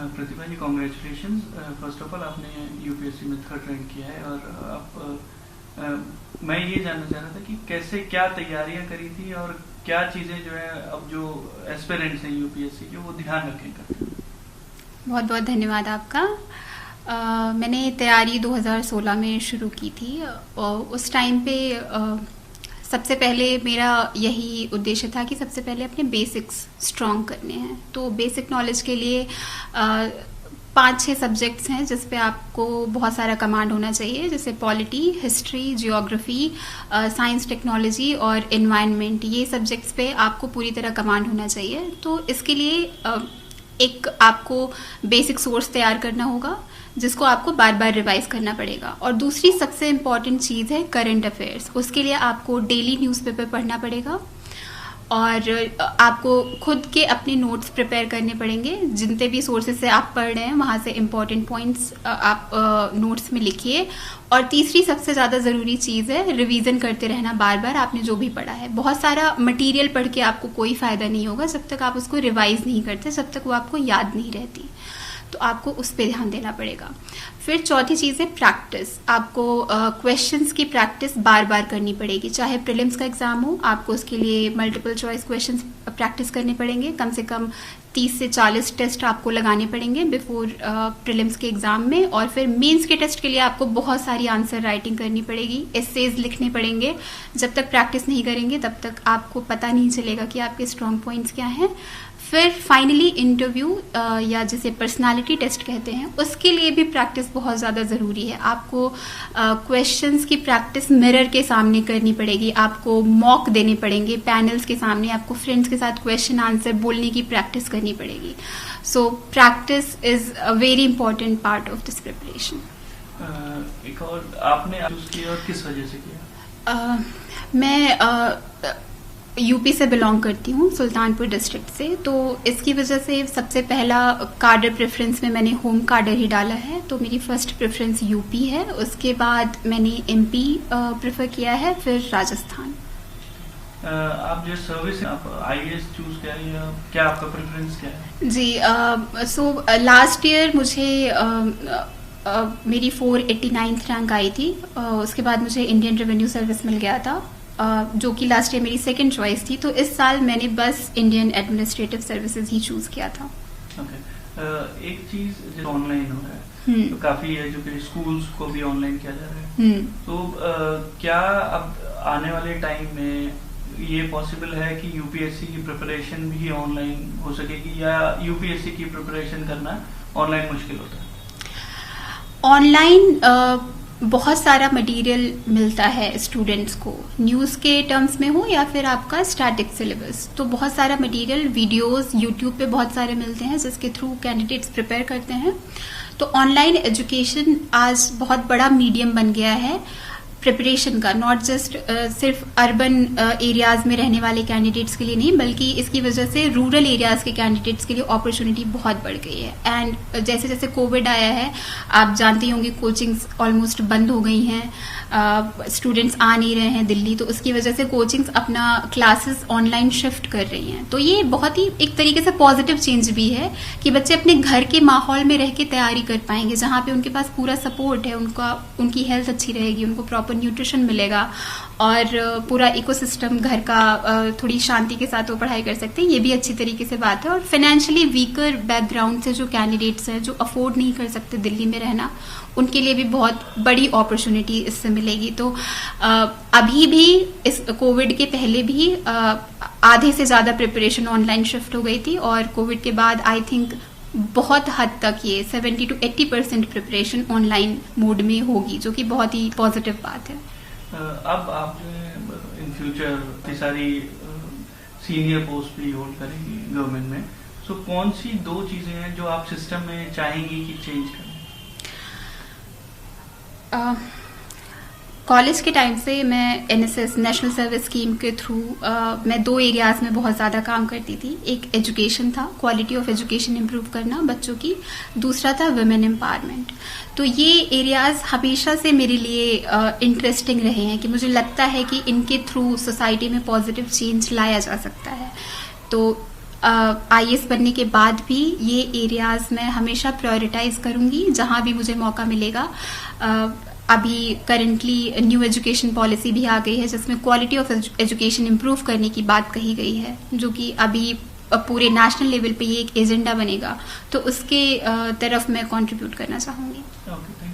Pratibha ji, congratulation. First of all आपने UPSC में 3rd rank किया है, और आप मैं ये जानना चाह रहा था कि कैसे क्या तैयारियां करी थी और क्या चीजें जो है अब जो एस्पिरेंट्स हैं यूपीएससी के वो ध्यान रखें करते हैं। बहुत बहुत धन्यवाद आपका। मैंने तैयारी 2016 में शुरू की थी, और उस टाइम पे सबसे पहले मेरा यही उद्देश्य था कि सबसे पहले अपने बेसिक्स स्ट्रॉन्ग करने हैं। तो बेसिक नॉलेज के लिए 5-6 सब्जेक्ट्स हैं जिस पे आपको बहुत सारा कमांड होना चाहिए, जैसे polity, history, geography, science, technology और एनवायरनमेंट। ये सब्जेक्ट्स पे आपको पूरी तरह कमांड होना चाहिए। तो इसके लिए एक आपको बेसिक सोर्स तैयार करना होगा जिसको आपको बार बार रिवाइज करना पड़ेगा। और दूसरी सबसे इम्पॉर्टेंट चीज़ है करंट अफेयर्स। उसके लिए आपको डेली न्यूज़पेपर पढ़ना पड़ेगा और आपको खुद के अपने नोट्स प्रिपेयर करने पड़ेंगे। जितने भी सोर्सेज से आप पढ़ रहे हैं वहाँ से इम्पॉर्टेंट पॉइंट्स आप नोट्स में लिखिए। और तीसरी सबसे ज़्यादा ज़रूरी चीज़ है रिवीजन करते रहना बार बार आपने जो भी पढ़ा है। बहुत सारा मटेरियल पढ़ के आपको कोई फ़ायदा नहीं होगा जब तक आप उसको रिवाइज नहीं करते, जब तक वो आपको याद नहीं रहती। तो आपको उस पर ध्यान देना पड़ेगा। फिर चौथी चीज़ है प्रैक्टिस। आपको क्वेश्चंस की प्रैक्टिस बार बार करनी पड़ेगी। चाहे प्रीलिम्स का एग्जाम हो, आपको उसके लिए मल्टीपल चॉइस क्वेश्चंस प्रैक्टिस करने पड़ेंगे। कम से कम 30 से 40 टेस्ट आपको लगाने पड़ेंगे बिफोर प्रीलिम्स के एग्जाम में। और फिर मेंस के टेस्ट के लिए आपको बहुत सारी आंसर राइटिंग करनी पड़ेगी, एसेज लिखने पड़ेंगे। जब तक प्रैक्टिस नहीं करेंगे तब तक आपको पता नहीं चलेगा कि आपके स्ट्रॉन्ग पॉइंट्स क्या हैं। फिर फाइनली इंटरव्यू या जिसे पर्सनालिटी टेस्ट कहते हैं, उसके लिए भी प्रैक्टिस बहुत ज़्यादा ज़रूरी है। आपको क्वेश्चंस की प्रैक्टिस मिरर के सामने करनी पड़ेगी, आपको मॉक देने पड़ेंगे पैनल्स के सामने, आपको फ्रेंड्स के साथ क्वेश्चन आंसर बोलने की प्रैक्टिस करनी पड़ेगी। So practice is a very important part of this preparation. एक और आपने चूज किया और किस वजह से किया? मैं यूपी से बिलोंग करती हूँ, सुल्तानपुर डिस्ट्रिक्ट से। तो इसकी वजह से सबसे पहला कार्डर प्रेफरेंस में मैंने होम कार्डर ही डाला है। तो मेरी फर्स्ट प्रेफरेंस यूपी है, उसके बाद मैंने एमपी प्रेफर किया है, फिर राजस्थान। आप जो सर्विस आप आईएएस चूज किया या क्या आपका प्रेफरेंस क्या है? जी, सो लास्ट ईयर मुझे मेरी 489th रैंक आई थी। उसके बाद मुझे इंडियन रेवेन्यू सर्विस मिल गया था, जो कि लास्ट ईयर मेरी सेकंड चॉइस थी। तो इस साल मैंने बस इंडियन एडमिनिस्ट्रेटिव सर्विसेज ही चूज किया था। एक चीज ऑनलाइन हो रहा है, तो काफी एजुकेशन स्कूल्स को भी ऑनलाइन किया जा रहा है। तो क्या अब आने वाले टाइम में ये पॉसिबल है कि यूपीएससी की प्रिपरेशन भी ऑनलाइन हो सकेगी, या यूपीएससी की प्रिपरेशन करना ऑनलाइन मुश्किल होता है? ऑनलाइन बहुत सारा मटेरियल मिलता है स्टूडेंट्स को, न्यूज़ के टर्म्स में हो या फिर आपका स्टैटिक सिलेबस। तो बहुत सारा मटेरियल, वीडियोस यूट्यूब पे बहुत सारे मिलते हैं जिसके थ्रू कैंडिडेट्स प्रिपेयर करते हैं। तो ऑनलाइन एजुकेशन आज बहुत बड़ा मीडियम बन गया है प्रिपरेशन का, नॉट जस्ट सिर्फ अर्बन एरियाज में रहने वाले कैंडिडेट्स के लिए नहीं, बल्कि इसकी वजह से रूरल एरियाज के कैंडिडेट्स के लिए अपॉर्चुनिटी बहुत बढ़ गई है। एंड जैसे जैसे कोविड आया है, आप जानते होंगे कोचिंग्स ऑलमोस्ट बंद हो गई हैं, स्टूडेंट्स आ नहीं रहे हैं दिल्ली, तो उसकी वजह से कोचिंग्स अपना क्लासेस ऑनलाइन शिफ्ट कर रही हैं। तो ये बहुत ही एक तरीके से पॉजिटिव चेंज भी है कि बच्चे अपने घर के माहौल में रह के तैयारी कर पाएंगे, जहाँ पे उनके पास पूरा सपोर्ट है, उनकी हेल्थ अच्छी रहेगी, उनको प्रॉपर न्यूट्रिशन मिलेगा और पूरा इकोसिस्टम घर का थोड़ी शांति के साथ वो पढ़ाई कर सकते हैं। ये भी अच्छी तरीके से बात है। और फाइनेंशियली वीकर बैकग्राउंड से जो कैंडिडेट्स हैं, जो अफोर्ड नहीं कर सकते दिल्ली में रहना, उनके लिए भी बहुत बड़ी अपॉर्चुनिटी इससे मिलेगी। तो अभी भी इस कोविड के पहले भी आधे से ज़्यादा प्रिपरेशन ऑनलाइन शिफ्ट हो गई थी, और कोविड के बाद आई थिंक बहुत हद तक ये 70 to 80% प्रिपरेशन ऑनलाइन मोड में होगी, जो कि बहुत ही पॉजिटिव बात है। अब आप इन फ्यूचर सारी सीनियर पोस्ट भी होल्ड करेंगी गवर्नमेंट में, सो कौन सी 2 चीजें हैं जो आप सिस्टम में चाहेंगी कि चेंज करें? कॉलेज के टाइम से मैं एनएसएस नेशनल सर्विस स्कीम के थ्रू मैं 2 एरियाज में बहुत ज़्यादा काम करती थी। एक एजुकेशन था, क्वालिटी ऑफ एजुकेशन इम्प्रूव करना बच्चों की, दूसरा था वुमेन एम्पावरमेंट। तो ये एरियाज हमेशा से मेरे लिए इंटरेस्टिंग रहे हैं कि मुझे लगता है कि इनके थ्रू सोसाइटी में पॉजिटिव चेंज लाया जा सकता है। तो IAS बनने के बाद भी ये एरियाज मैं हमेशा प्रायोरिटाइज करूंगी जहां भी मुझे मौका मिलेगा। अभी करंटली न्यू एजुकेशन पॉलिसी भी आ गई है जिसमें क्वालिटी ऑफ एजुकेशन इम्प्रूव करने की बात कही गई है, जो कि अभी पूरे नेशनल लेवल पे ये एक एजेंडा बनेगा, तो उसके तरफ मैं कंट्रीब्यूट करना चाहूंगी। ओके।